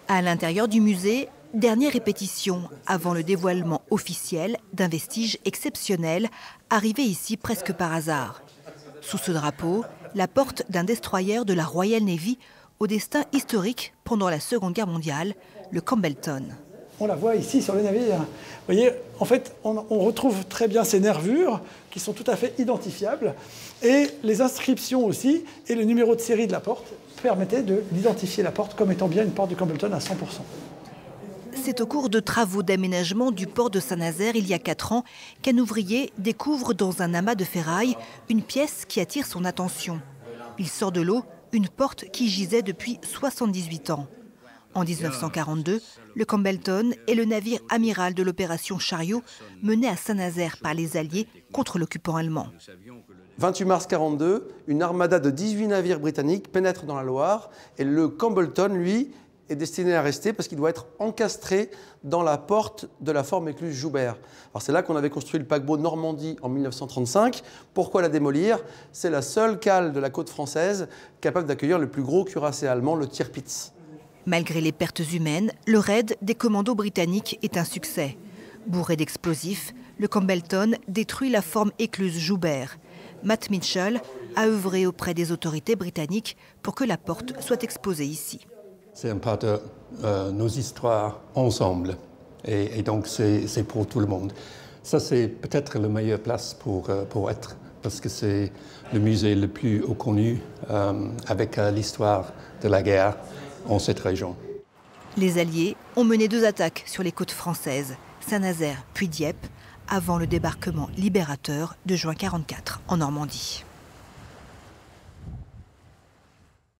À l'intérieur du musée, dernière répétition avant le dévoilement officiel d'un vestige exceptionnel arrivé ici presque par hasard. Sous ce drapeau, la porte d'un destroyer de la Royal Navy au destin historique pendant la Seconde Guerre mondiale, le Campbellton. On la voit ici sur le navire. Vous voyez, en fait, on retrouve très bien ces nervures qui sont tout à fait identifiables. Et les inscriptions aussi, et le numéro de série de la porte permettaient d'identifier la porte comme étant bien une porte du Campbellton à 100%. C'est au cours de travaux d'aménagement du port de Saint-Nazaire il y a 4 ans qu'un ouvrier découvre dans un amas de ferraille une pièce qui attire son attention. Il sort de l'eau une porte qui gisait depuis 78 ans. En 1942, le Campbellton est le navire amiral de l'opération Chariot menée à Saint-Nazaire par les Alliés contre l'occupant allemand. 28 mars 1942, une armada de 18 navires britanniques pénètre dans la Loire et le Campbellton, lui, est destiné à rester parce qu'il doit être encastré dans la porte de la forme écluse Joubert. Alors c'est là qu'on avait construit le paquebot Normandie en 1935. Pourquoi la démolir? C'est la seule cale de la côte française capable d'accueillir le plus gros cuirassé allemand, le Tirpitz. Malgré les pertes humaines, le raid des commandos britanniques est un succès. Bourré d'explosifs, le Campbellton détruit la forme écluse Joubert. Matt Mitchell a œuvré auprès des autorités britanniques pour que la porte soit exposée ici. C'est un part de nos histoires ensemble et donc c'est pour tout le monde. Ça, c'est peut-être la meilleure place pour être, parce que c'est le musée le plus connu avec l'histoire de la guerre en cette région. Les Alliés ont mené 2 attaques sur les côtes françaises, Saint-Nazaire puis Dieppe, avant le débarquement libérateur de juin 1944 en Normandie.